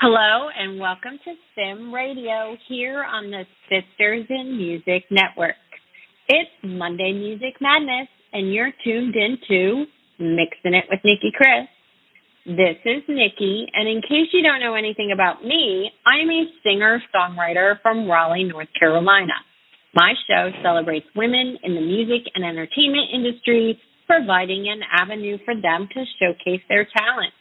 Hello and welcome to Sim Radio here on the Sisters in Music Network. It's Monday Music Madness and you're tuned into Mixing It with Nicki Kris. This is Nicki, and in case you don't know anything about me, I'm a singer-songwriter from Raleigh, North Carolina. My show celebrates women in the music and entertainment industry, providing an avenue for them to showcase their talent.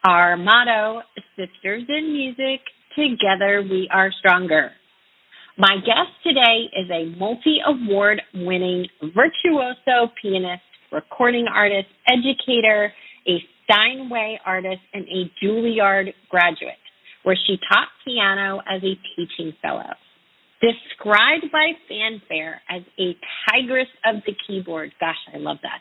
Our motto, Sisters in Music, Together We Are Stronger. My guest today is a multi-award winning virtuoso pianist, recording artist, educator, a Steinway artist, and a Juilliard graduate, where she taught piano as a teaching fellow. Described by fanfare as a tigress of the keyboard, gosh, I love that.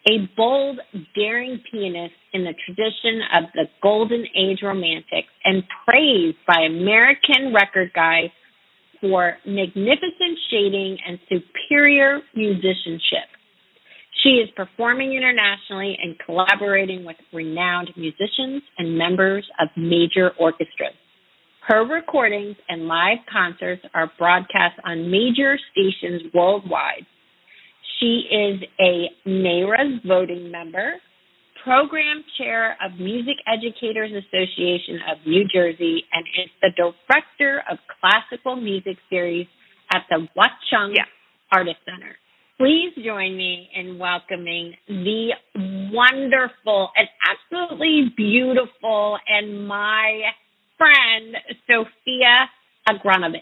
A bold, daring pianist in the tradition of the Golden Age Romantics and praised by American record guys for magnificent shading and superior musicianship. She is performing internationally and collaborating with renowned musicians and members of major orchestras. Her recordings and live concerts are broadcast on major stations worldwide. She is a NARA's voting member, program chair of Music Educators Association of New Jersey, and is the director of classical music series at the Watchung Artist Center. Please join me in welcoming the wonderful and absolutely beautiful and my friend, Sophia Agranovich.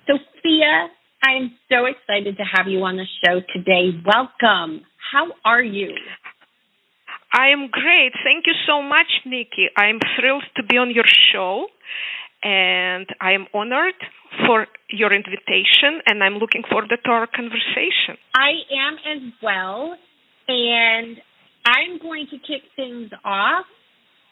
Sophia, I'm so excited to have you on the show today. Welcome. How are you? I am great. Thank you so much, Nicki. I'm thrilled to be on your show, and I am honored for your invitation, and I'm looking forward to our conversation. I am as well, and I'm going to kick things off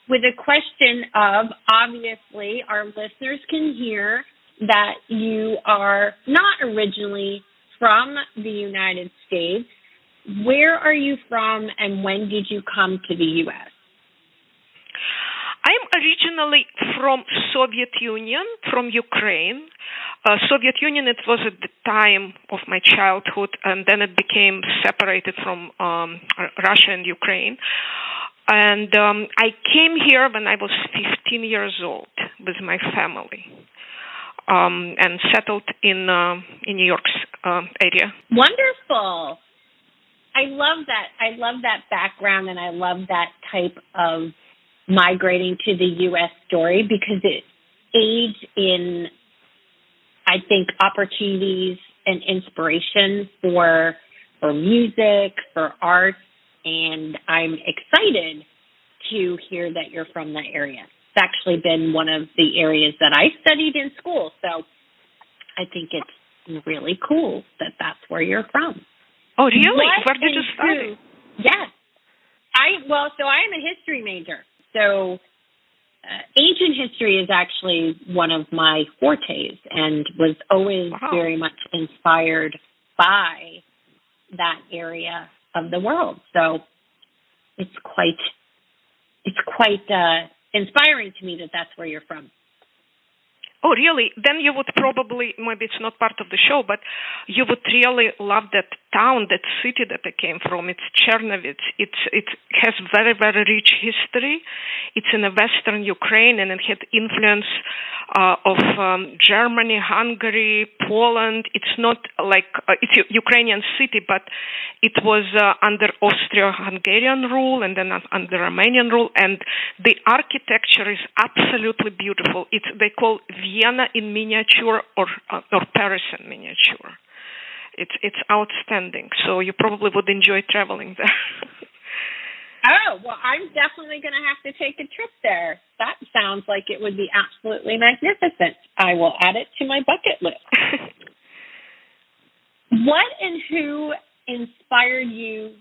with a question of, obviously, our listeners can hear that you are not originally from the United States. Where are you from, and when did you come to the U.S.? I'm originally from Soviet Union, from Ukraine. Soviet Union, it was at the time of my childhood, and then it became separated from Russia and Ukraine. And I came here when I was 15 years old with my family. And settled in New York's area. Wonderful. I love that. I love that background, and I love that type of migrating to the U.S. story because it aids in, I think, opportunities and inspiration for music, for art, and I'm excited to hear that you're from that area. It's actually been one of the areas that I studied in school, so I think it's really cool that that's where you're from. Oh, really? Where did you study? Yes. So I'm a history major. So ancient history is actually one of my fortes and was always very much inspired by that area of the world. So it's quite inspiring to me that that's where you're from. Oh, really? Then you would probably, maybe it's not part of the show, but you would really love that town, that city that I came from. It's Chernovitz. It has very, very rich history. It's in the western Ukraine, and it had influence of Germany, Hungary, Poland. It's not like, it's a Ukrainian city, but it was under Austro-Hungarian rule and then under Romanian rule, and the architecture is absolutely beautiful. They call Vienna in miniature or Paris in miniature. It's outstanding. So you probably would enjoy traveling there. Oh, well, I'm definitely going to have to take a trip there. That sounds like it would be absolutely magnificent. I will add it to my bucket list. What and who inspired you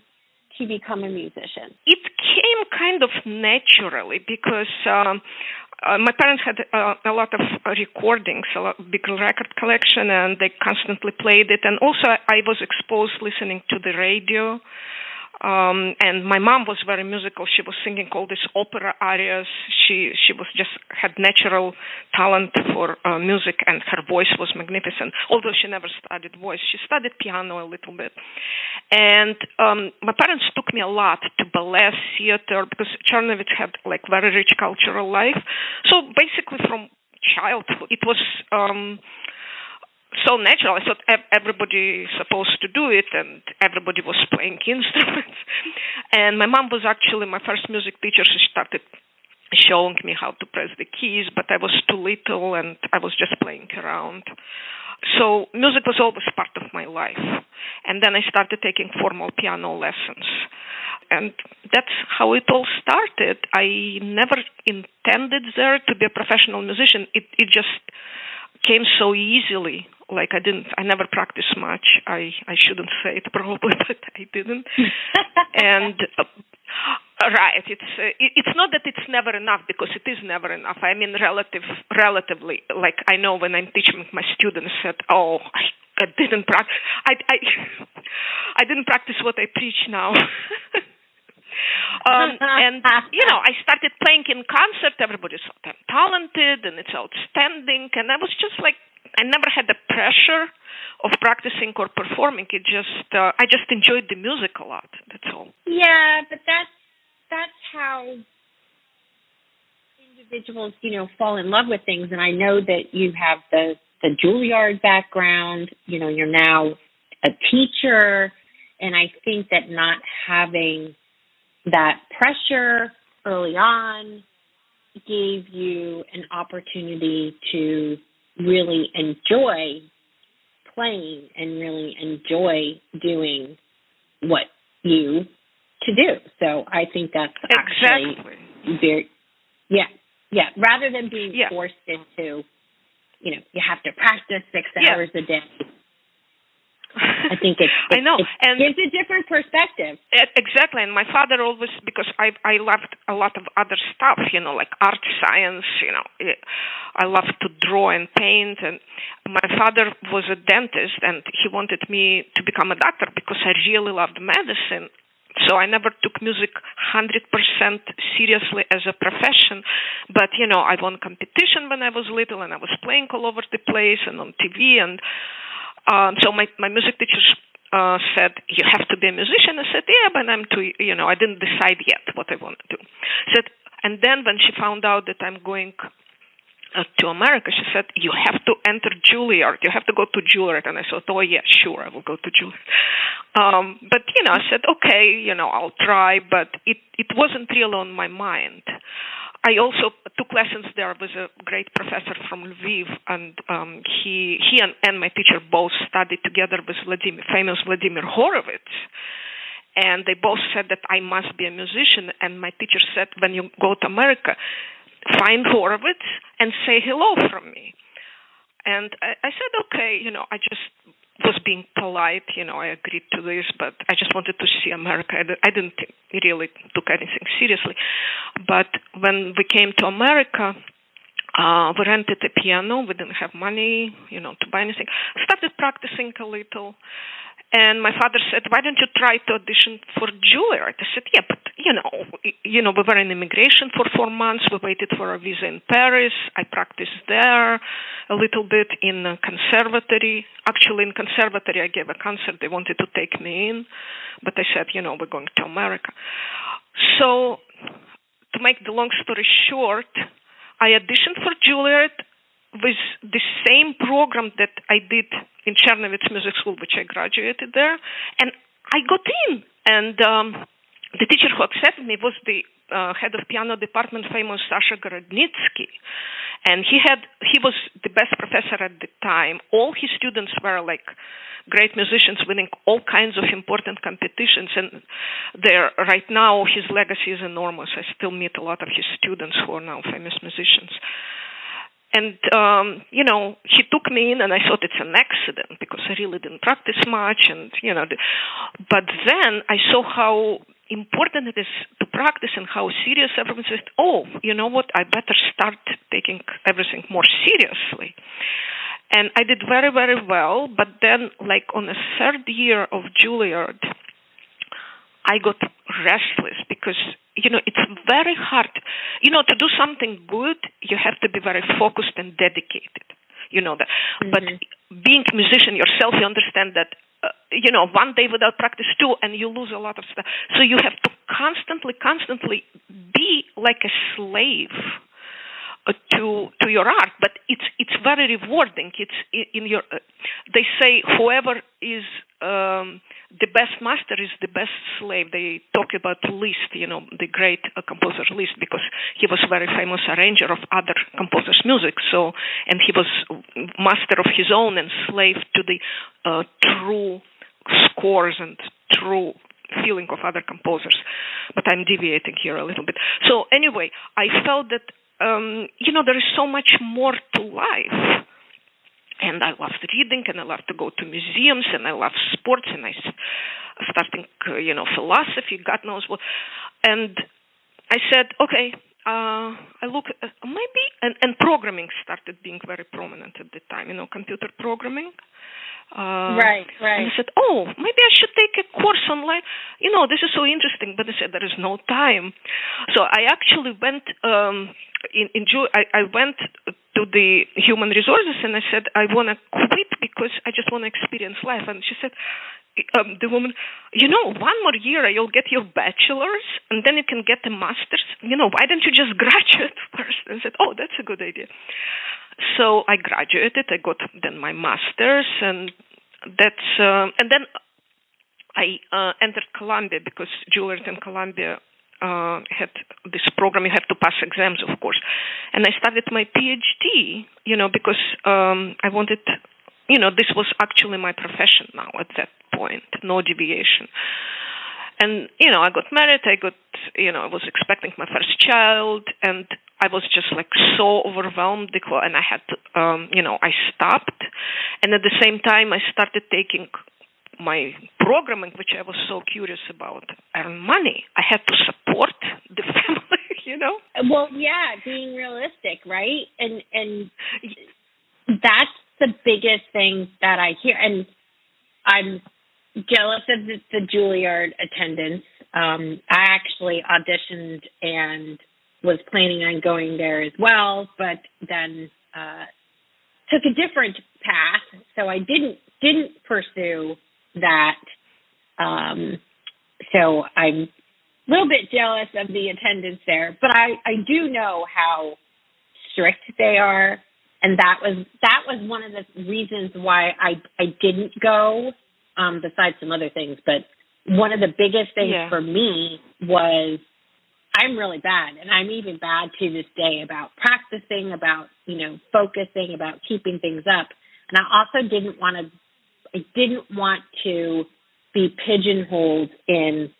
to become a musician? It came kind of naturally because my parents had a lot of recordings, a big record collection, and they constantly played it. And also I was exposed listening to the radio. And my mom was very musical. She was singing all these opera arias. She was just had natural talent for music, and her voice was magnificent. Although she never studied voice, she studied piano a little bit. And my parents took me a lot to ballet, theater, because Chernovitz had like very rich cultural life. So basically, from childhood, it was so natural. I thought everybody is supposed to do it, and everybody was playing instruments. And my mom was actually my first music teacher. She started showing me how to press the keys, but I was too little, and I was just playing around. So music was always part of my life. And then I started taking formal piano lessons. And that's how it all started. I never intended there to be a professional musician. It just came so easily. Like I never practiced much. I shouldn't say it probably, but I didn't. And right, it's not that it's never enough, because it is never enough. I mean, relatively. Like I know when I'm teaching my students that, I didn't practice. I didn't practice what I preach now. And I started playing in concert. Everybody thought I'm talented and it's outstanding, and I was just like, I never had the pressure of practicing or performing. I just enjoyed the music a lot. That's all. Yeah, but that's how individuals, fall in love with things. And I know that you have the Juilliard background. You're now a teacher, and I think that not having that pressure early on gave you an opportunity to really enjoy playing and really enjoy doing what you to do. So I think that's actually very, rather than being forced into, you have to practice 6 hours a day. I think it gives a different perspective. Exactly. And my father always, because I loved a lot of other stuff, like art, science, I loved to draw and paint. And my father was a dentist, and he wanted me to become a doctor because I really loved medicine. So I never took music 100% seriously as a profession. But, I won competition when I was little, and I was playing all over the place and on TV. And so my music teacher said, you have to be a musician. I said, yeah, but I'm too, I didn't decide yet what I want to do. And then when she found out that I'm going to America, she said, you have to enter Juilliard. You have to go to Juilliard. And I thought, oh, yeah, sure, I will go to Juilliard. But, I said, okay, I'll try. But it wasn't really on my mind. I also took lessons there with a great professor from Lviv, and he and my teacher both studied together with famous Vladimir Horowitz. And they both said that I must be a musician. And my teacher said, when you go to America, find Horowitz and say hello from me. And I said, okay, I just was being polite, I agreed to this, but I just wanted to see America. I didn't really took anything seriously. But when we came to America, we rented a piano. We didn't have money, to buy anything. Started practicing a little. And my father said, why don't you try to audition for Juilliard? I said, yeah, but, we were in immigration for 4 months. We waited for a visa in Paris. I practiced there a little bit in a conservatory. Actually, in conservatory, I gave a concert. They wanted to take me in. But I said, we're going to America. So to make the long story short, I auditioned for Juilliard with the same program that I did in Chernovitz Music School, which I graduated there, and I got in. And the teacher who accepted me was the head of piano department, famous Sophia Agranovich, and he was the best professor at the time. All his students were like great musicians, winning all kinds of important competitions, and right now his legacy is enormous. I still meet a lot of his students who are now famous musicians. And, he took me in, and I thought it's an accident because I really didn't practice much. And, but then I saw how important it is to practice and how serious everyone said, oh, you know what, I better start taking everything more seriously. And I did very, very well. But then, like on the third year of Juilliard, I got restless because, it's very hard. To do something good, you have to be very focused and dedicated. That. Mm-hmm. But being a musician yourself, you understand that, one day without practice too, and you lose a lot of stuff. So you have to constantly be like a slave to your art, but it's very rewarding. It's in your. They say whoever is the best master is the best slave. They talk about Liszt, the great composer Liszt, because he was a very famous arranger of other composers' music. So, and he was master of his own and slave to the true scores and true feeling of other composers. But I'm deviating here a little bit. So anyway, I felt that. There is so much more to life. And I loved reading, and I loved to go to museums, and I love sports, and I starting, philosophy, God knows what. And I said, okay, I look at maybe, and programming started being very prominent at the time, computer programming. Right. And I said, maybe I should take a course online. This is so interesting. But I said, there is no time. So I actually went I went to the human resources, and I said, I want to quit because I just want to experience life. And she said, the woman, 1 more year, you'll get your bachelor's, and then you can get a master's. Why don't you just graduate first? And I said, that's a good idea. So I graduated. I got then my master's, and that's and then I entered Columbia because Juilliard and Columbia had this program. You have to pass exams, of course. And I started my PhD, because I wanted, this was actually my profession now at that point, no deviation. And, I got married, I was expecting my first child, and I was just like so overwhelmed, and I had to, I stopped. And at the same time, I started taking my programming, which I was so curious about, earn money. I had to support the family, Well, yeah, being realistic, right? And that's the biggest thing that I hear. And I'm jealous of the Juilliard attendance. I actually auditioned and was planning on going there as well, but then took a different path. So I didn't pursue that. So I'm a little bit jealous of the attendance there, but I do know how strict they are, and that was one of the reasons why I didn't go. Besides some other things, but one of the biggest things for me was I'm really bad, and I'm even bad to this day about practicing, about focusing, about keeping things up. And I also didn't want to be pigeonholed in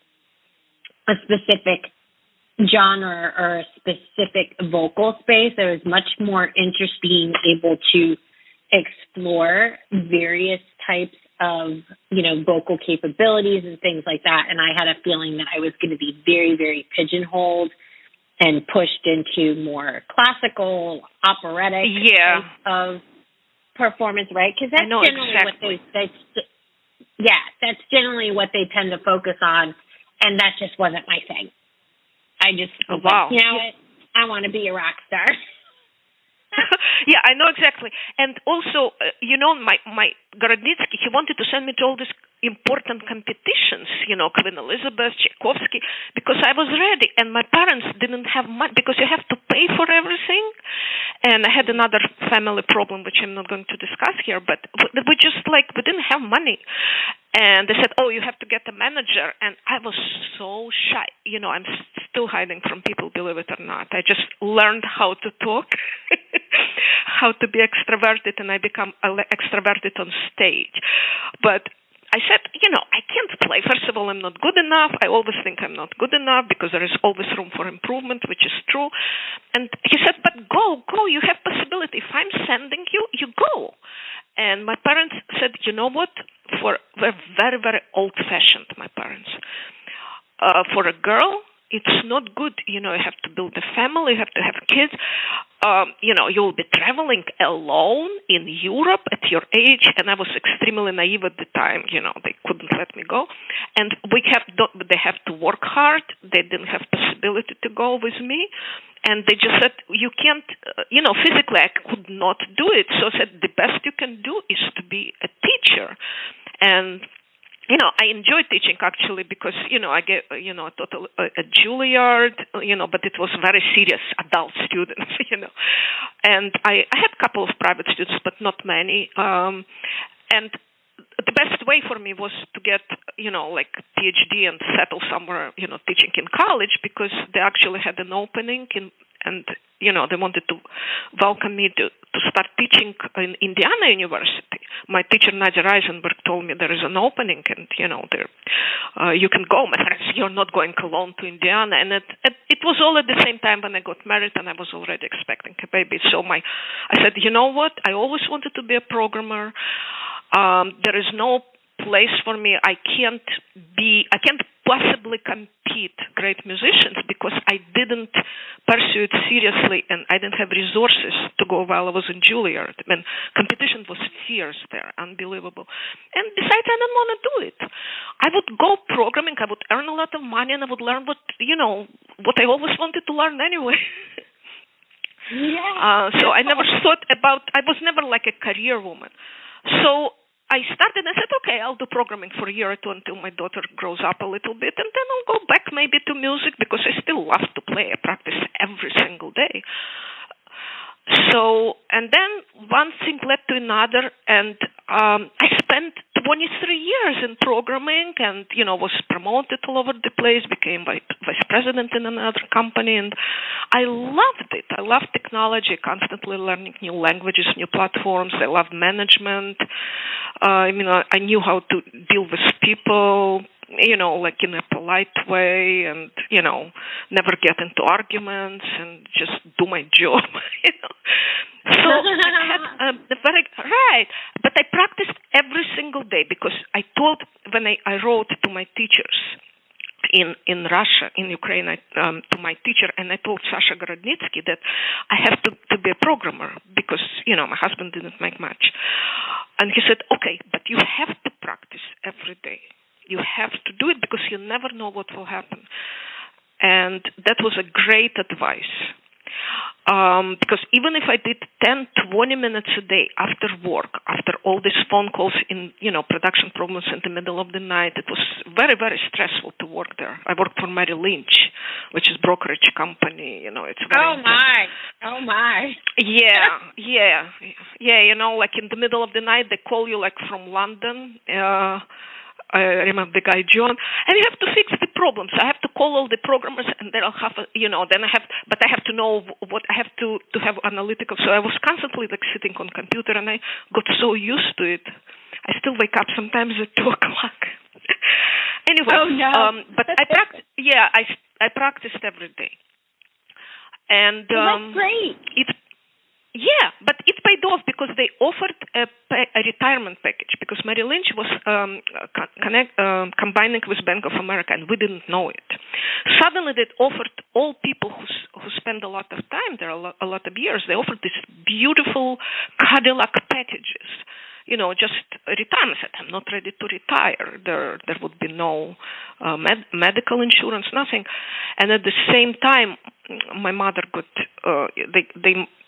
a specific genre or a specific vocal space. I was much more interested in able to explore various types of, vocal capabilities and things like that. And I had a feeling that I was going to be very, very pigeonholed and pushed into more classical, operatic type of performance, right? Because that's generally exactly. that's generally what they tend to focus on. And that just wasn't my thing. I just was like, I want to be a rock star. Yeah, I know exactly. And also, my Gorodnitsky, he wanted to send me to all these important competitions, Queen Elizabeth, Tchaikovsky, because I was ready. And my parents didn't have money because you have to pay for everything. And I had another family problem, which I'm not going to discuss here, but we didn't have money. And they said, you have to get a manager. And I was so shy. I'm still hiding from people, believe it or not. I just learned how to talk, how to be extroverted, and I become extroverted on stage. But I said, I can't play. First of all, I'm not good enough. I always think I'm not good enough because there is always room for improvement, which is true. And he said, but go, you have possibility. If I'm sending you, you go. And my parents said, you know what? They're very, very old-fashioned, my parents. For a girl, it's not good. You have to build a family. You have to have kids. you'll be traveling alone in Europe at your age, and I was extremely naive at the time. They couldn't let me go, and they have to work hard. They didn't have possibility to go with me, and they just said you can't. Physically I could not do it. So I said the best you can do is to be a teacher, and. I enjoy teaching actually because, I get, a Juilliard, but it was very serious adult students, And I had a couple of private students, but not many. And the best way for me was to get, PhD and settle somewhere, teaching in college because they actually had an opening and they wanted to welcome me to start teaching in Indiana University. My teacher, Nadia Reisenberg, told me there is an opening and, you can go, my friends. You're not going alone to Indiana. And it was all at the same time when I got married and I was already expecting a baby. So I said, you know what? I always wanted to be a programmer. There is no place for me. I can't possibly compete great musicians because I didn't pursue it seriously and I didn't have resources to go while I was in Juilliard. I mean, competition was fierce there, unbelievable. And besides, I didn't want to do it. I would go programming, I would earn a lot of money, and I would learn what I always wanted to learn anyway. Yeah. So I never thought about, I was never like a career woman. So I started and said, okay, I'll do programming for a year or two until my daughter grows up a little bit, and then I'll go back maybe to music because I still love to play. I practice every single day. So, and then one thing led to another, and I spent 23 years in programming and, was promoted all over the place, became vice president in another company, and I loved it. I loved technology, constantly learning new languages, new platforms. I loved management. I knew how to deal with people, like in a polite way and, never get into arguments and just do my job, So I had right. But I practiced every single day because I told, when I wrote to my teachers in Russia, in Ukraine, to my teacher, and I told Sasha Grodnitsky that I have to be a programmer because, my husband didn't make much. And he said, okay, but you have to practice every day. You have to do it because you never know what will happen. And that was a great advice. Because even if I did 10, 20 minutes a day after work, after all these phone calls in, production problems in the middle of the night, it was very, very stressful to work there. I worked for Merrill Lynch, which is a brokerage company, it's very intense. Oh my. Yeah. Like in the middle of the night, they call you like from London, I remember the guy John, and you have to fix the problems. I have to call all the programmers, and then I'll have, but I have to know what I have to have analytical. So I was constantly like sitting on computer, and I got so used to it. I still wake up sometimes at 2:00. Anyway, oh no. But I practiced every day, and that's great. Yeah, but it paid off because they offered a retirement package because Merrill Lynch was combining with Bank of America, and we didn't know it. Suddenly, they offered all people who spend a lot of time there, a lot of years, they offered these beautiful Cadillac packages. Just retirement. I said, I'm not ready to retire. There would be no medical insurance, nothing. And at the same time, my mother got,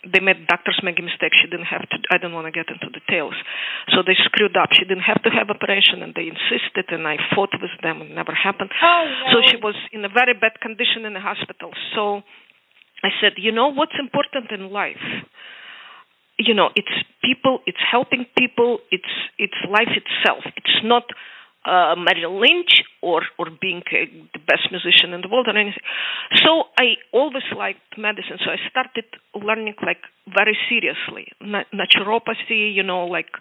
they made doctors make a mistake. She didn't have to, I don't want to get into details. So they screwed up. She didn't have to have operation, and they insisted, and I fought with them. It never happened. Oh, no. So she was in a very bad condition in the hospital. So I said, what's important in life? It's people, it's helping people, it's life itself. It's not Merrill Lynch or being the best musician in the world or anything. So I always liked medicine, so I started learning like very seriously. Naturopathy, like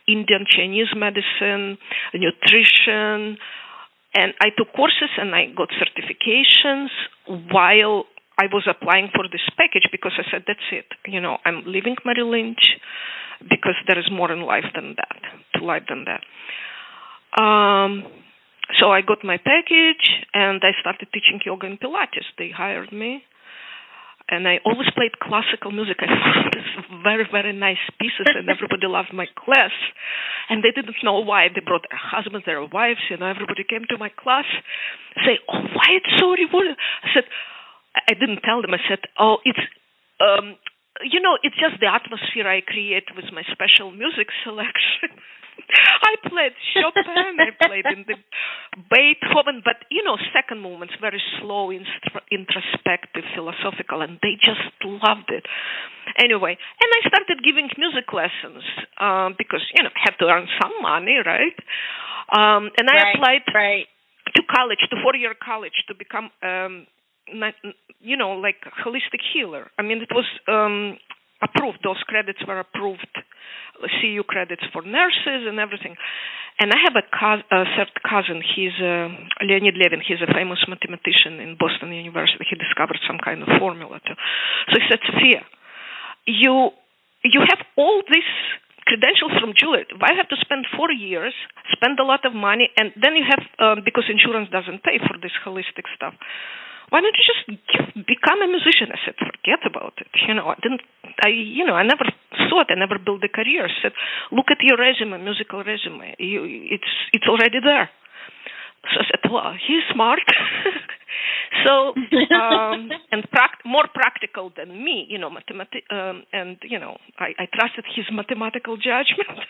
Indian Chinese medicine, nutrition, and I took courses and I got certifications while I was applying for this package because I said, that's it. I'm leaving Merrill Lynch because there is more in life than that, So I got my package and I started teaching yoga and Pilates. They hired me. And I always played classical music. I found these very, very nice pieces, and everybody loved my class. And they didn't know why. They brought their husbands, their wives, everybody came to my class, say, "Oh, why it's so rewarding?" I said, I didn't tell them. I said, "Oh, it's, it's just the atmosphere I create with my special music selection." I played Chopin, I played in the Beethoven, but, second movements, very slow, introspective, philosophical, and they just loved it. Anyway, and I started giving music lessons because, I had to earn some money, right? And I applied to college, to 4-year college, to become, like holistic healer. I mean, it was approved. Those credits were approved. CU credits for nurses and everything. And I have a third cousin. He's Leonid Levin. He's a famous mathematician in Boston University. He discovered some kind of formula too. So he said, "Sophia, you have all these credentials from Juilliard. Why have to spend 4 years, spend a lot of money, and then you have because insurance doesn't pay for this holistic stuff. Why don't you just become a musician?" I said, "Forget about it. I never thought, I never built a career." I said, "Look at your resume, musical resume. It's already there." So I said, "Well, he's smart." So, and more practical than me, and, I trusted his mathematical judgment.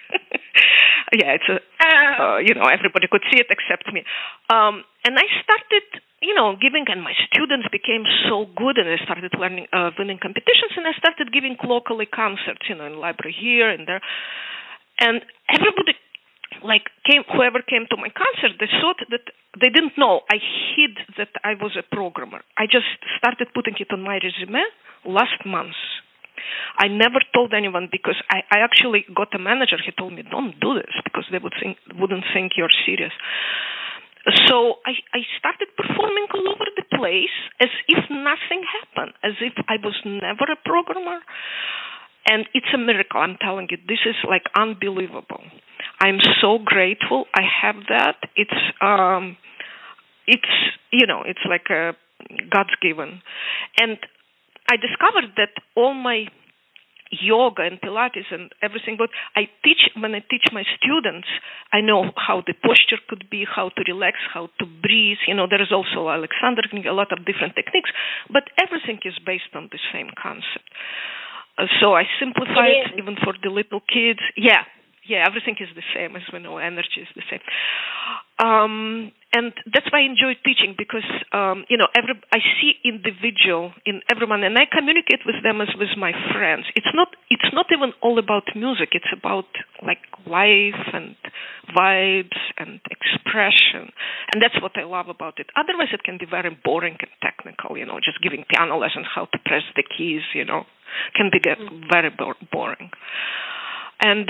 Yeah, it's everybody could see it except me. And I started, giving, and my students became so good, and I started winning competitions, and I started giving locally concerts, in library here and there. And everybody, whoever came to my concert, they thought that they didn't know. I hid that I was a programmer. I just started putting it on my resume last month. I never told anyone because I actually got a manager. He told me, "Don't do this," because they wouldn't think you're serious. So I started performing all over the place as if nothing happened, as if I was never a programmer. And it's a miracle, I'm telling you. This is unbelievable. I'm so grateful I have that. It's like a God's given. And I discovered that all my yoga and Pilates and everything, but when I teach my students, I know how the posture could be, how to relax, how to breathe. There is also Alexander, a lot of different techniques, but everything is based on the same concept. So I simplify it even for the little kids. Yeah, everything is the same, as we know, energy is the same. And that's why I enjoy teaching, because, I see individual in everyone, and I communicate with them as with my friends. It's not even all about music. It's about life and vibes and expression. And that's what I love about it. Otherwise, it can be very boring and technical, just giving piano lessons, how to press the keys, can be very boring. And,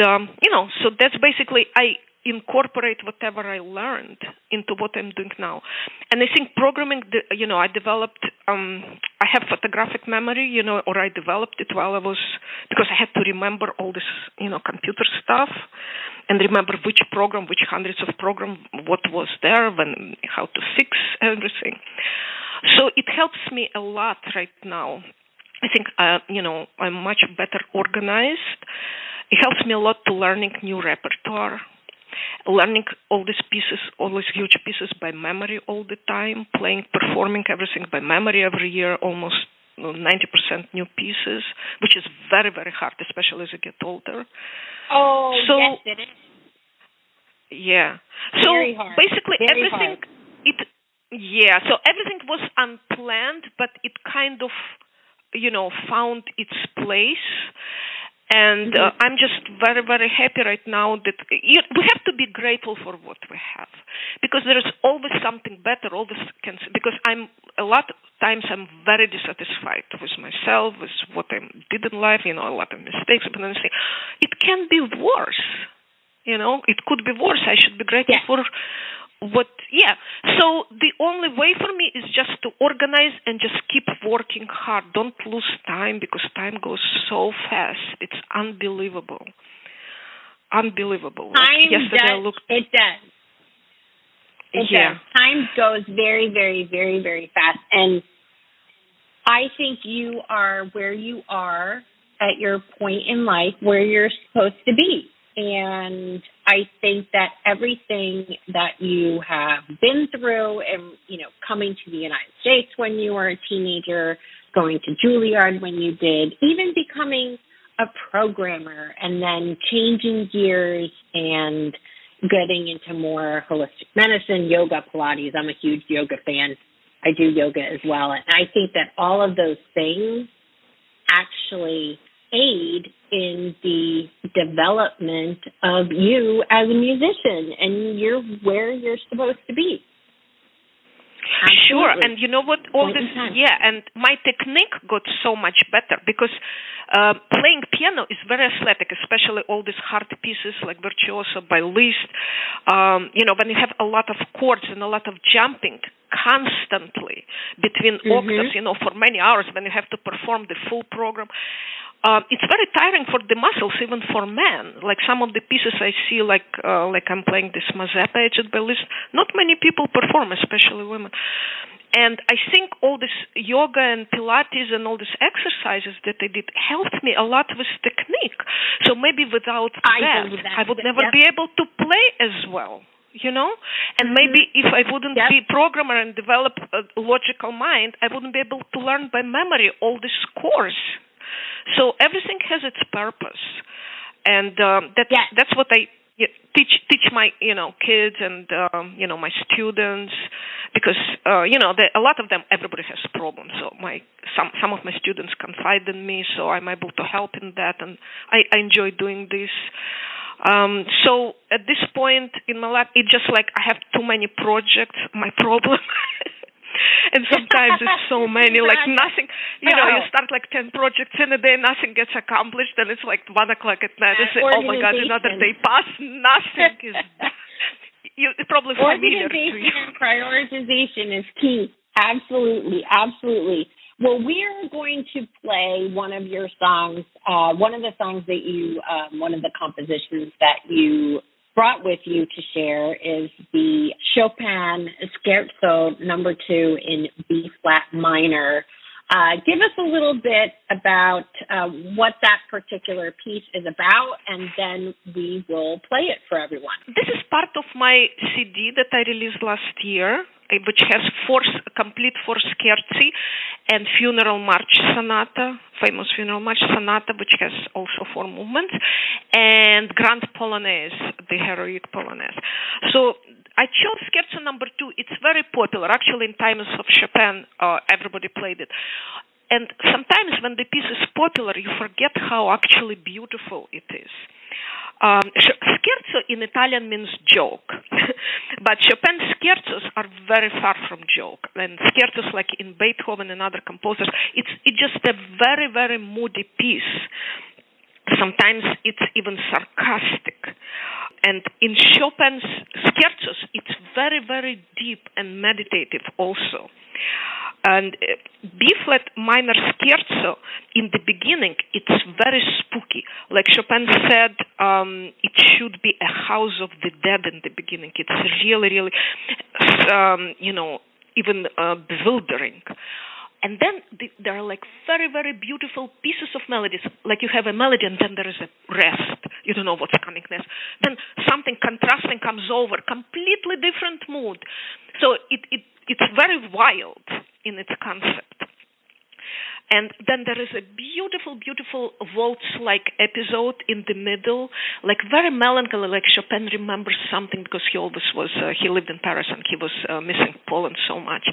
so that's basically, I incorporate whatever I learned into what I'm doing now. And I think programming, I developed, I have photographic memory, or I developed it because I had to remember all this, computer stuff and remember which hundreds of program, what was there, how to fix everything. So it helps me a lot right now. I think, I'm much better organized. It helps me a lot to learning new repertoire, learning all these pieces, all these huge pieces by memory all the time, performing everything by memory every year, almost 90% new pieces, which is very, very hard, especially as you get older. Oh, yes, it is. Yeah. Very hard. Basically very everything, hard. So everything was unplanned, but it kind of, found its place. And I'm just very, very happy right now that we have to be grateful for what we have, because there is always something better. Because a lot of times I'm very dissatisfied with myself, with what I did in life. A lot of mistakes. But then I say, it can be worse. It could be worse. I should be grateful for what. Yeah. So the only way for me is just to organize and just keep working hard. Don't lose time, because time goes so fast. It's unbelievable. Unbelievable. Time does. It does. It does. Time goes very, very, very, very fast. And I think you are where you are at your point in life where you're supposed to be. And I think that everything that you have been through and, coming to the United States when you were a teenager, going to Juilliard when you did, even becoming a programmer and then changing gears and getting into more holistic medicine, yoga, Pilates. I'm a huge yoga fan. I do yoga as well. And I think that all of those things actually aid in the development of you as a musician, and you're where you're supposed to be. Absolutely. Sure, and you know what? And my technique got so much better because playing piano is very athletic, especially all these hard pieces like Virtuoso by Liszt. When you have a lot of chords and a lot of jumping constantly between octaves, for many hours when you have to perform the full program. It's very tiring for the muscles, even for men. Like some of the pieces I see, like I'm playing this Mazeppa aged by Liszt, not many people perform, especially women. And I think all this yoga and Pilates and all these exercises that I did helped me a lot with technique. So maybe without that, I would never be able to play as well. And maybe if I wouldn't be a programmer and develop a logical mind, I wouldn't be able to learn by memory all these scores. So everything has its purpose, and that's what I teach my kids and my students, because a lot of them, everybody has problems. So some of my students confide in me, so I'm able to help in that, and I enjoy doing this. So at this point in my life, it's just like I have too many projects. My problem. And sometimes it's so many, like nothing, you start like 10 projects in a day, nothing gets accomplished, and it's like 1 o'clock at night. You say, oh my God, another day passed, nothing is done. It's probably familiar to you. Organization and prioritization is key. Absolutely, absolutely. Well, we are going to play one of your songs, one of the songs that one of the compositions that you brought with you to share is the Chopin Scherzo number 2 in B flat minor. Give us a little bit about what that particular piece is about, and then we will play it for everyone. This is part of my CD that I released last year, which has complete 4 scherzi and funeral march sonata, famous funeral march sonata, which has also 4 movements, and grand polonaise, the heroic polonaise. So I chose scherzo number 2. It's very popular. Actually, in times of Chopin, everybody played it. And sometimes when the piece is popular, you forget how actually beautiful it is. Scherzo in Italian means joke, but Chopin's scherzos are very far from joke. And scherzos, like in Beethoven and other composers, it's just a very, very moody piece. Sometimes it's even sarcastic. And in Chopin's scherzos, it's very, very deep and meditative also. And B-flat minor scherzo, in the beginning, it's very spooky. Like Chopin said, it should be a house of the dead in the beginning. It's really, really, even bewildering. And then there are like very, very beautiful pieces of melodies. Like you have a melody and then there is a rest. You don't know what's coming next. Then something contrasting comes over, completely different mood. So it's very wild in its concept. And then there is a beautiful, beautiful waltz-like episode in the middle, like very melancholy, like Chopin remembers something because he always was, he lived in Paris and he was missing Poland so much.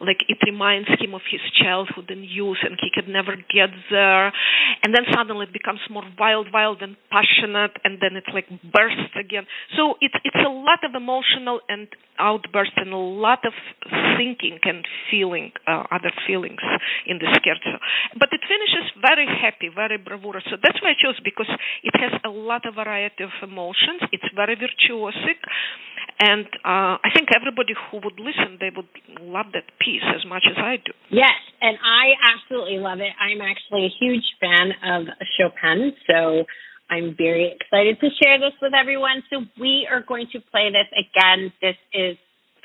Like it reminds him of his childhood and youth and he could never get there. And then suddenly it becomes more wild and passionate and then it like bursts again. So it's a lot of emotional and outburst and a lot of thinking and feeling, other feelings in the scherzo. But it finishes very happy, very bravura. So that's why I chose, because it has a lot of variety of emotions. It's very virtuosic. And I think everybody who would listen, they would love that piece as much as I do. Yes, and I absolutely love it. I'm actually a huge fan of Chopin, so I'm very excited to share this with everyone. So we are going to play this again. This is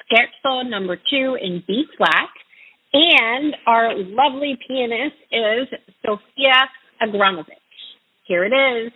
Scherzo number 2 in B flat. And our lovely pianist is Sophia Agranovich. Here it is.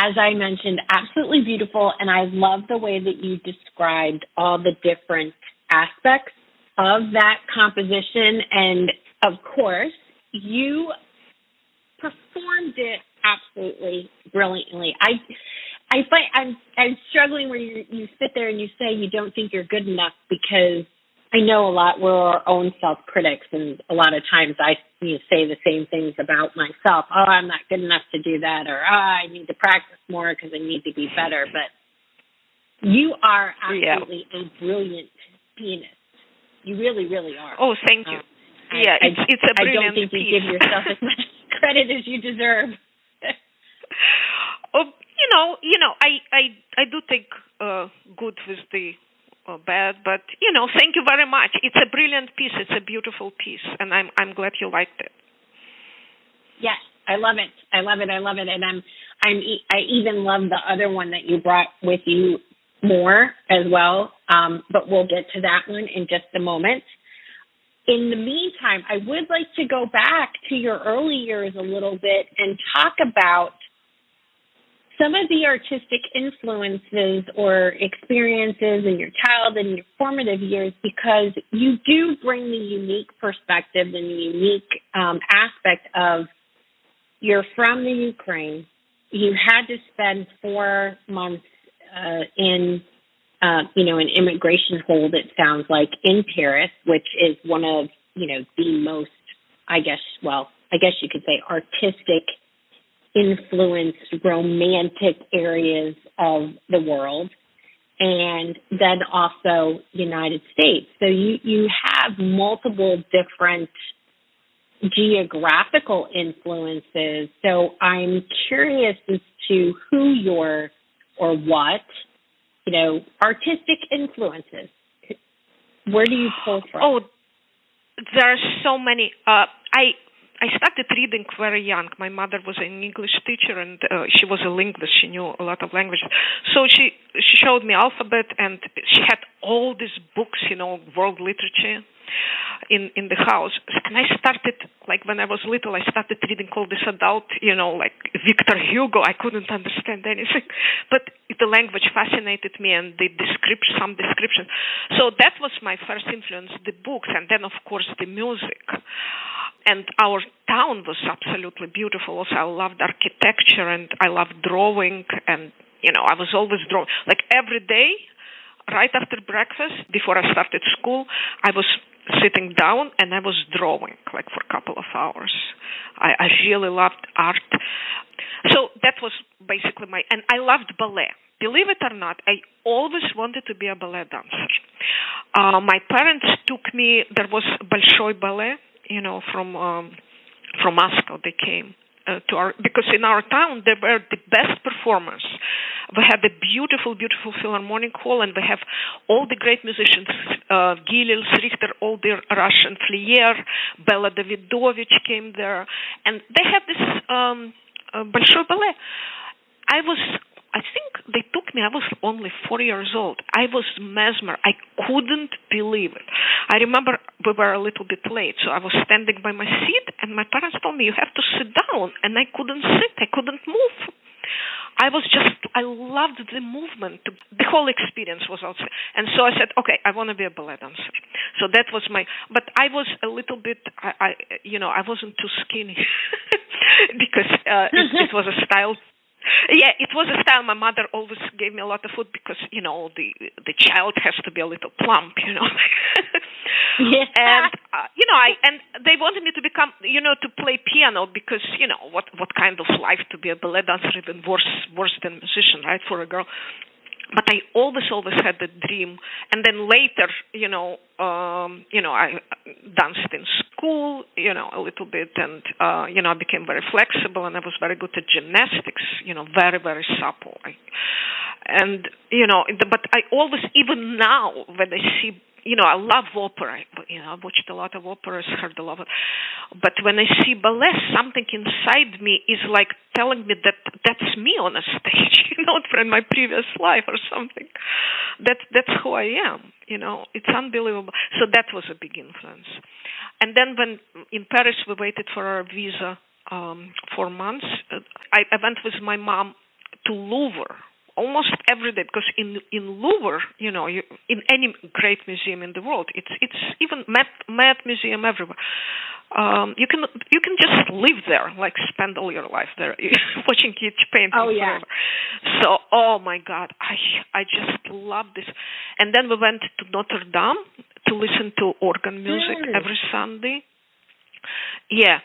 as I mentioned, absolutely beautiful. And I love the way that you described all the different aspects of that composition. And of course, you performed it absolutely brilliantly. I find I'm struggling where you sit there and you say you don't think you're good enough, because I know a lot, we're our own self-critics, and a lot of times I say the same things about myself. Oh, I'm not good enough to do that, or I need to practice more because I need to be better. But you are absolutely a brilliant pianist. You really, really are. Oh, thank you. It's a brilliant piece. I don't think you give yourself as much credit as you deserve. I do take good with the bad, but thank you very much. It's a brilliant piece. It's a beautiful piece, and I'm glad you liked it. Yes, I love it. And I even love the other one that you brought with you more as well. But we'll get to that one in just a moment. In the meantime, I would like to go back to your early years a little bit and talk about some of the artistic influences or experiences in your child and your formative years, because you do bring the unique perspective and the unique aspect of, you're from the Ukraine. You had to spend 4 months in an immigration hold, it sounds like, in Paris, which is one of, the most, I guess you could say, artistic influenced, romantic areas of the world, and then also United States. So you have multiple different geographical influences. So I'm curious as to who or what, artistic influences. Where do you pull from? Oh, there are so many. I started reading very young. My mother was an English teacher, and she was a linguist. She knew a lot of languages. So she showed me alphabet, and she had all these books, world literature in the house. And I started, when I was little, I started reading all this adult, like Victor Hugo. I couldn't understand anything. But the language fascinated me, and some description. So that was my first influence, the books, and then, of course, the music. And our town was absolutely beautiful. Also, I loved architecture, and I loved drawing, and, I was always drawing. Every day, right after breakfast, before I started school, I was sitting down and I was drawing, for a couple of hours. I really loved art. So that was basically and I loved ballet. Believe it or not, I always wanted to be a ballet dancer. My parents took me, there was Bolshoi Ballet, from Moscow. They came because in our town they were the best performers. We had a beautiful, beautiful Philharmonic hall, and we have all the great musicians, Gilels, Richter, all the Russian, Flier, Bela Davidovich came there, and they had this Bolshoi Ballet. I think they took me, I was only 4 years old. I was mesmerized. I couldn't believe it. I remember we were a little bit late, so I was standing by my seat, and my parents told me, you have to sit down, and I couldn't sit. I couldn't move. I loved the movement. The whole experience was outside. And so I said, okay, I want to be a ballet dancer. So that was but I was a little bit, I wasn't too skinny because it was a style. Yeah, it was a style. My mother always gave me a lot of food because, the child has to be a little plump, Yeah. And, and they wanted me to become, to play piano because, what kind of life to be a ballet dancer, even worse than musician, right, for a girl. But I always had the dream. And then later, I danced in school, a little bit, and, I became very flexible, and I was very good at gymnastics, very, very supple. But I always, even now, when I see, I love opera. I watched a lot of operas, heard a lot of, but when I see ballet, something inside me is telling me that that's me on a stage, from my previous life or something. That's who I am. It's unbelievable. So that was a big influence. And then when in Paris we waited for our visa 4 months, I went with my mom to Louvre almost every day, because in Louvre, in any great museum in the world, it's even Met Museum everywhere. You can just live there, like spend all your life there, watching each painting forever. So, oh my God, I just love this. And then we went to Notre Dame to listen to organ music every Sunday. Yeah.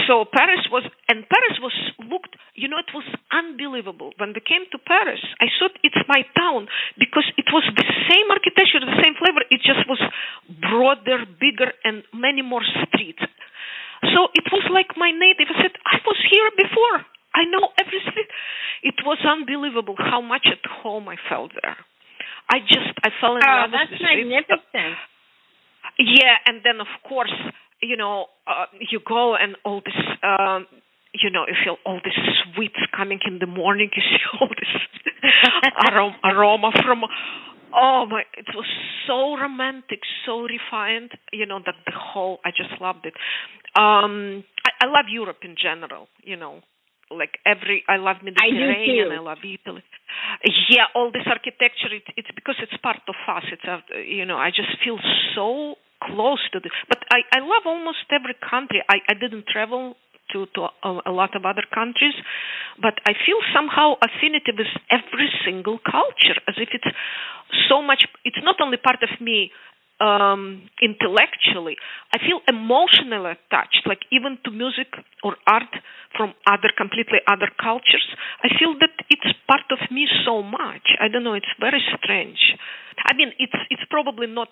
So Paris was looked, it was unbelievable. When we came to Paris, I thought it's my town, because it was the same architecture, the same flavor. It just was broader, bigger, and many more streets. So it was like my native. I said, I was here before. I know every street. It was unbelievable how much at home I felt there. I fell in love with the street. Oh, that's magnificent. Yeah, and then of course, you go and all this, you feel all this sweets coming in the morning. You see all this aroma from, it was so romantic, so refined, that the whole, I just loved it. I love Europe in general, I love Mediterranean, I love Italy. Yeah, all this architecture, it's because it's part of us. It's, I just feel so close to this. But I love almost every country. I didn't travel to a lot of other countries, but I feel somehow affinity with every single culture, as if it's so much, it's not only part of me intellectually, I feel emotionally attached, like even to music or art from completely other cultures. I feel that it's part of me so much. I don't know, it's very strange. I mean, it's probably not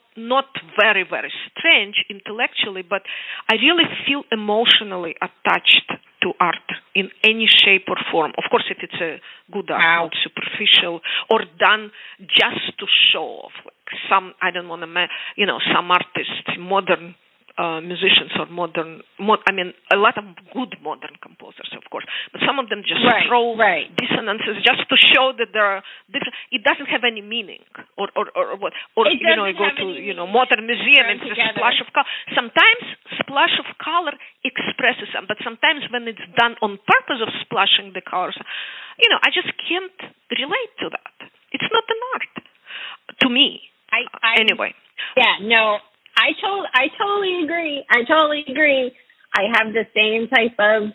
very, very strange intellectually, but I really feel emotionally attached to art in any shape or form. Of course, if it's a good art, not superficial or done just to show off. Like some artists, modern musicians or a lot of good modern composers, of course, but some of them just throw dissonances just to show that there are different. It doesn't have any meaning, or what? Or you go to modern museum and it's a splash of color. Sometimes splash of color expresses them, but sometimes when it's done on purpose of splashing the colors, I just can't relate to that. It's not an art to me. Anyway. Yeah. No. I totally agree. I have the same type of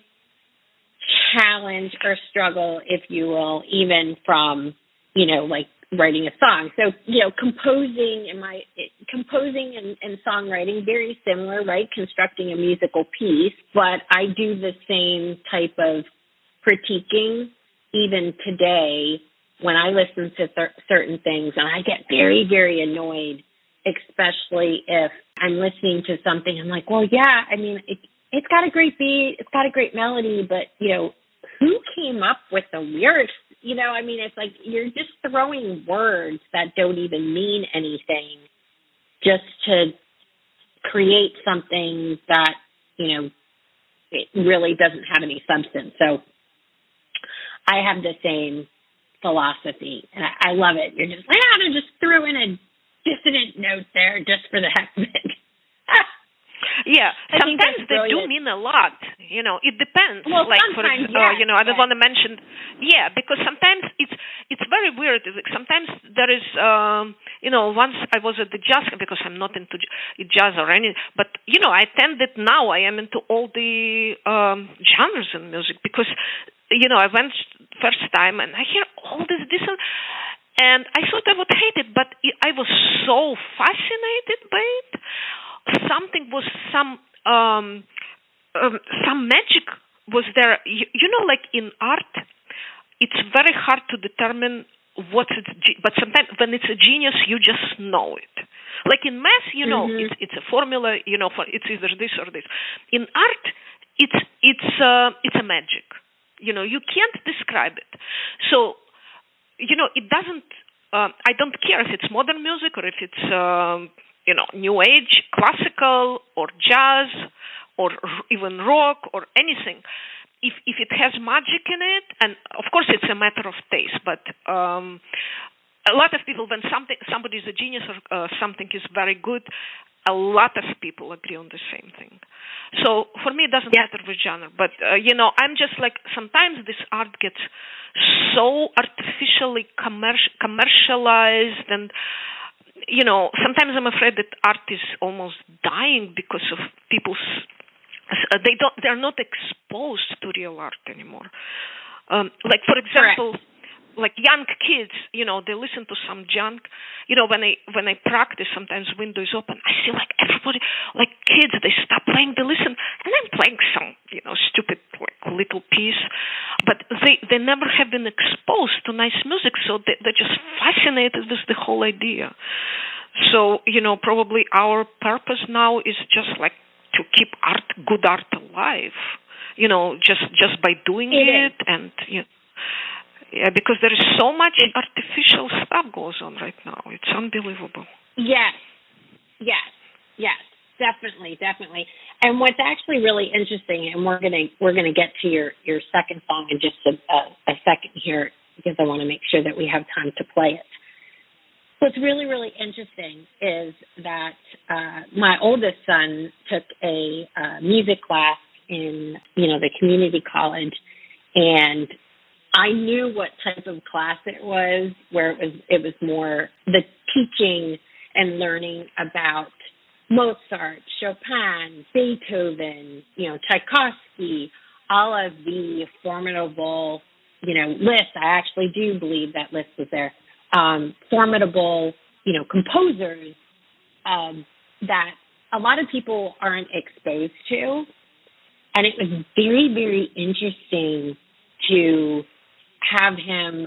challenge or struggle, if you will, even from, like writing a song. So, composing and songwriting, very similar, right? Constructing a musical piece, but I do the same type of critiquing even today when I listen to certain things, and I get very, very annoyed, especially if I'm listening to something. I'm like, well, yeah, I mean, it's got a great beat, it's got a great melody, but, who came up with the lyrics? I mean, it's like you're just throwing words that don't even mean anything just to create something that, it really doesn't have any substance. So I have the same philosophy, and I love it. You're just like, I just threw in a dissonant note there just for the heck of it. Yeah, sometimes they do mean a lot. It depends. Well, like for I don't want to mention. Yeah, because sometimes it's very weird. Sometimes there is, once I was at the jazz, because I'm not into jazz or any, but I tend that now I am into all the genres in music, because I went first time and I hear all this and I thought I would hate it, but I was so fascinated by it. Some magic was there. Like in art, it's very hard to determine but sometimes when it's a genius, you just know it. Like in math, it's a formula, for it's either this or this. In art, it's a magic. You can't describe it. So, it doesn't, I don't care if it's modern music or if it's, new age, classical or jazz or even rock or anything. If it has magic in it, and of course it's a matter of taste, but a lot of people, when somebody is a genius or something is very good, a lot of people agree on the same thing. So for me, it doesn't matter which genre. But, I'm just like, sometimes this art gets so artificially commercialized, and, sometimes I'm afraid that art is almost dying because of people's, they're not exposed to real art anymore. Like, for example, Correct. like young kids, they listen to some junk. When I practice, sometimes window is open. I see like everybody, like kids, they stop playing, they listen, and I'm playing some, stupid like little piece. But they never have been exposed to nice music, so they're just fascinated with the whole idea. So, probably our purpose now is just like to keep good art alive, just by doing it and, Yeah, because there is so much artificial stuff goes on right now. It's unbelievable. Yes, definitely. And what's actually really interesting, and we're gonna get to your second song in just a second here, because I want to make sure that we have time to play it. What's really, really interesting is that my oldest son took a music class in the community college, and I knew what type of class it was, where it was more the teaching and learning about Mozart, Chopin, Beethoven, Tchaikovsky, all of the formidable, Liszt. I actually do believe that Liszt was there. Formidable, composers that a lot of people aren't exposed to. And it was very, very interesting to have him,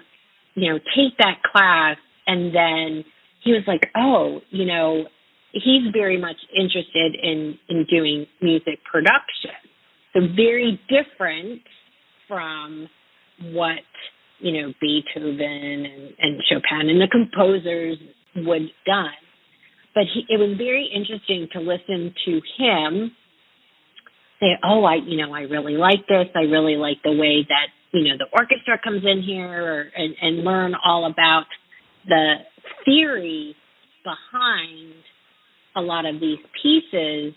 take that class, and then he was like, oh, he's very much interested in doing music production. So very different from what, Beethoven and Chopin and the composers would have done. But it was very interesting to listen to him say, oh, I really like this. I really like the way that, the orchestra comes in here, and learn all about the theory behind a lot of these pieces.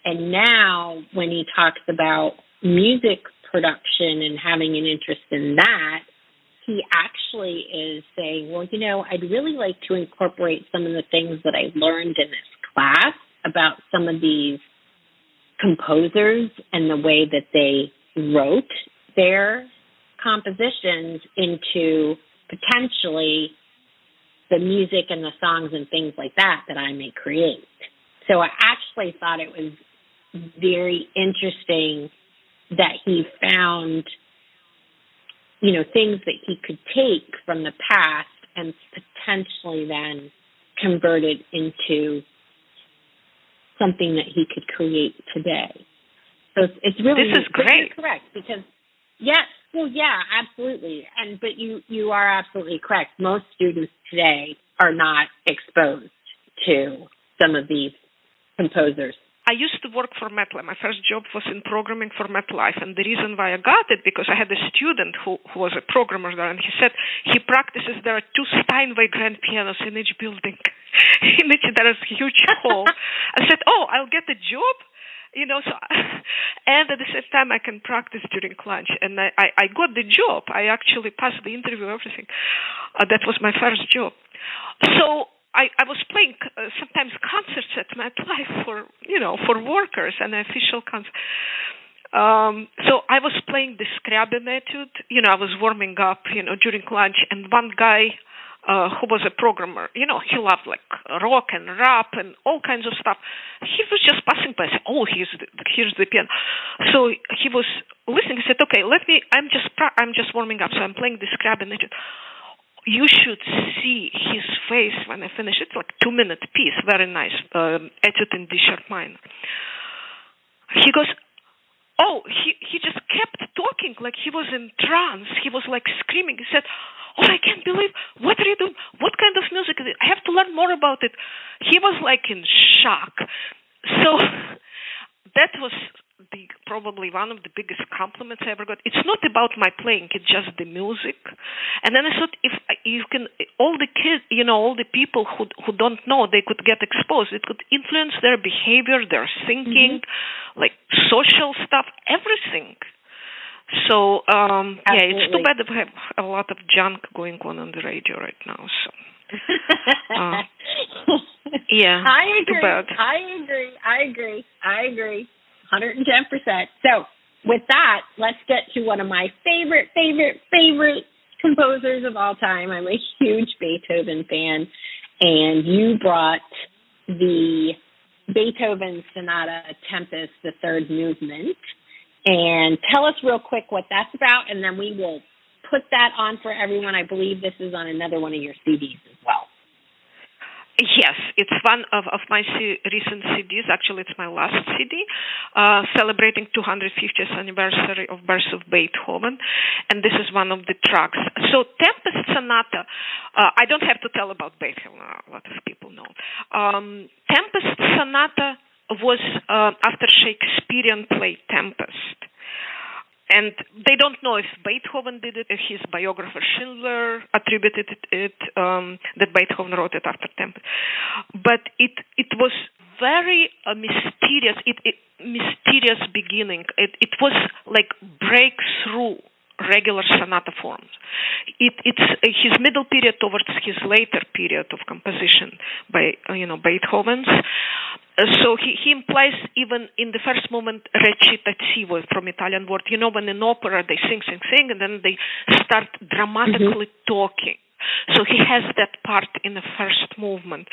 And now when he talks about music production and having an interest in that, he actually is saying, well, I'd really like to incorporate some of the things that I learned in this class about some of these composers and the way that they wrote their compositions into potentially the music and the songs and things like that I may create. So I actually thought it was very interesting that he found, things that he could take from the past and potentially then convert it into something that he could create today. So it's really, this is great. You're correct, because absolutely. But you are absolutely correct. Most students today are not exposed to some of these composers. I used to work for MATLAB. My first job was in programming for MATLAB, and the reason why I got it, because I had a student who was a programmer there, and he said he practices. There are 2 Steinway grand pianos in each building. In each there is a huge hall. I said, oh, I'll get a job. So, and at the same time, I can practice during lunch. And I got the job. I actually passed the interview, everything. That was my first job. So I was playing sometimes concerts at MATLAB for workers and official concerts. So I was playing the Scriabin etude. I was warming up, during lunch. And one guy who was a programmer, he loved like rock and rap and all kinds of stuff. He was just passing by. I said, oh, here's the piano. So he was listening. He said, okay, I'm just warming up. So I'm playing the Scriabin etude. You should see his face when I finish. It's like 2-minute piece, very nice, etude in D sharp minor. He goes, oh, he just kept talking like he was in trance. He was like screaming. He said, oh, I can't believe, what are you doing? What kind of music is it? I have to learn more about it. He was like in shock. So that was probably one of the biggest compliments I ever got. It's not about my playing; it's just the music. And then I thought, if you can, all the kids, all the people who don't know, they could get exposed. It could influence their behavior, their thinking, like social stuff, everything. So it's too bad that we have a lot of junk going on the radio right now. So I agree. Too bad. I agree. 110%. So with that, let's get to one of my favorite composers of all time. I'm a huge Beethoven fan, and you brought the Beethoven Sonata Tempus, the third movement. And tell us real quick what that's about, and then we will put that on for everyone. I believe this is on another one of your CDs as well. Yes, it's one of my recent CDs. Actually, it's my last CD, celebrating 250th anniversary of birth of Beethoven, and this is one of the tracks. So, Tempest Sonata, I don't have to tell about Beethoven, a lot of people know. Tempest Sonata was after Shakespearean play Tempest. And they don't know if Beethoven did it, if his biographer Schindler attributed it, that Beethoven wrote it after Tempest. But it was very mysterious, mysterious beginning. It was like breakthrough regular sonata forms. It's his middle period towards his later period of composition by Beethoven's. So he implies even in the first movement recitativo from Italian word. When in opera they sing, and then they start dramatically talking. So he has that part in the first movement.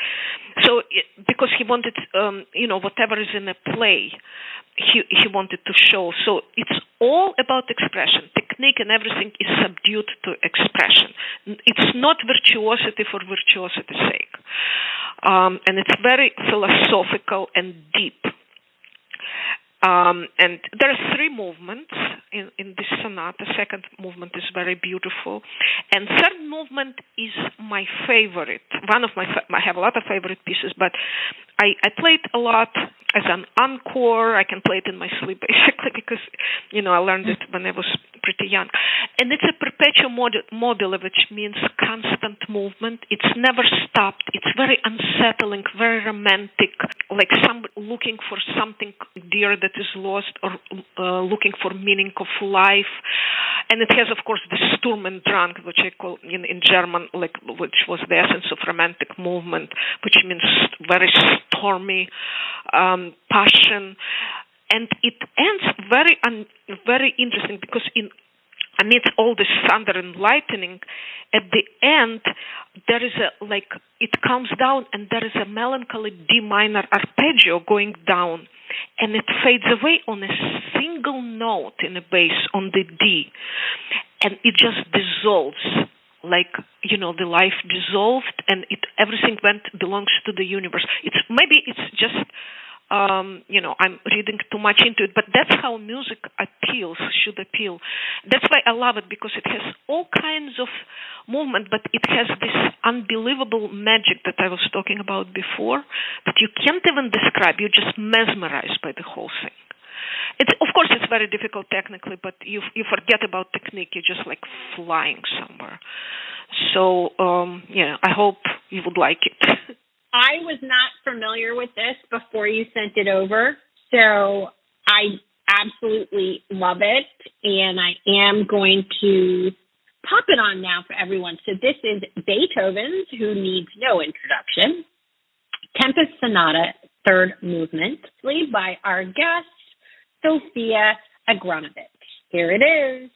So because he wanted, whatever is in a play, he wanted to show. So it's all about expression. Technique and everything is subdued to expression. It's not virtuosity for virtuosity's sake. And it's very philosophical and deep. And there are three movements in this sonata. Second movement is very beautiful. And third movement is my favorite. I have a lot of favorite pieces, but I play it a lot as an encore. I can play it in my sleep, basically, because, I learned it when I was pretty young. And it's a perpetuum mobile, which means constant movement. It's never stopped. It's very unsettling, very romantic, like looking for something dear that is lost, or looking for meaning of life. And it has, of course, the Sturm und Drang, which I call in German, which was the essence of romantic movement, which means very stormy passion. And it ends very interesting, because amidst all this thunder and lightning, at the end there is it calms down, and there is a melancholy D minor arpeggio going down, and it fades away on a single note in a bass on the D, and it just dissolves, the life dissolved, and everything belongs to the universe. Maybe it's just I'm reading too much into it, but that's how music should appeal. That's why I love it, because it has all kinds of movement, but it has this unbelievable magic that I was talking about before that you can't even describe. You're just mesmerized by the whole thing. Of course, it's very difficult technically, but you forget about technique. You're just like flying somewhere. So, I hope you would like it. I was not familiar with this before you sent it over, so I absolutely love it, and I am going to pop it on now for everyone. So this is Beethoven's, who needs no introduction, Tempest Sonata, third movement, played by our guest, Sophia Agranovich. Here it is.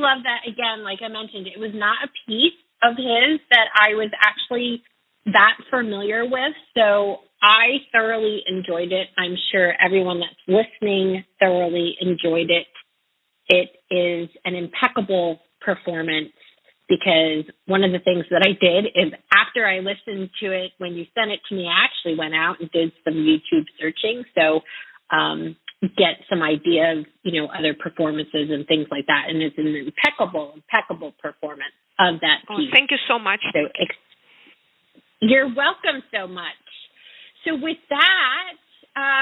love that, again, like I mentioned, it was not a piece of his that I was actually that familiar with. So I thoroughly enjoyed it. I'm sure everyone that's listening thoroughly enjoyed it. It is an impeccable performance, because one of the things that I did is after I listened to it, when you sent it to me, I actually went out and did some YouTube searching. So get some idea of, other performances and things like that. And it's an impeccable performance of that piece. Oh, thank you so much. So you're welcome so much. So with that,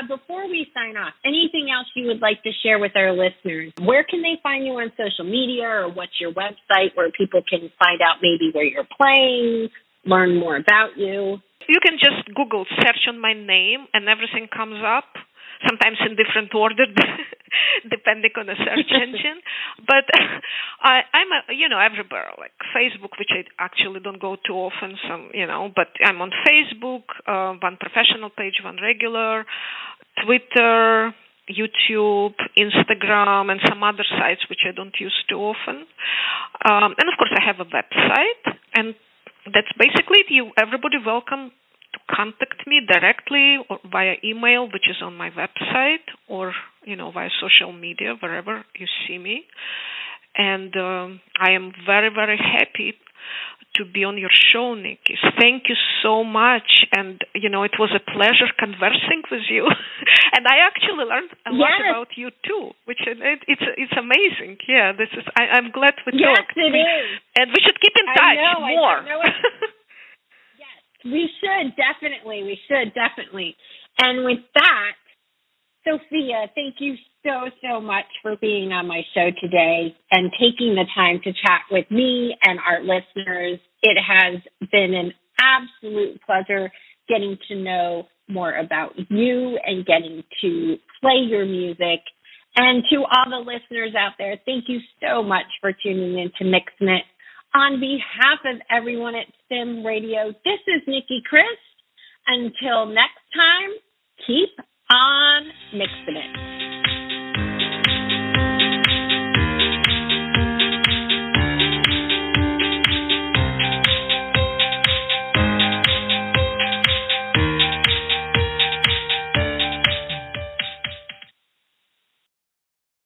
before we sign off, anything else you would like to share with our listeners? Where can they find you on social media, or what's your website where people can find out maybe where you're playing, learn more about you? You can just Google, search on my name, and everything comes up. Sometimes in different order, depending on the search engine. But I'm, everywhere, like Facebook, which I actually don't go too often. But I'm on Facebook, one professional page, one regular, Twitter, YouTube, Instagram, and some other sites which I don't use too often. And of course, I have a website, and that's basically it. Everybody welcome to contact me directly or via email, which is on my website, or via social media, wherever you see me. And I am very, very happy to be on your show, Nicki. Thank you so much. And it was a pleasure conversing with you. And I actually learned a lot about you too, which it's amazing. Yeah, I'm glad we talked. Yes, it is. And we should keep in touch more. We should definitely. And with that, Sophia, thank you so much for being on my show today and taking the time to chat with me and our listeners. It has been an absolute pleasure getting to know more about you and getting to play your music. And to all the listeners out there, thank you so much for tuning in to Mixin' It. On behalf of everyone at Sim Radio, this is Nicki Kris. Until next time, keep on mixing it.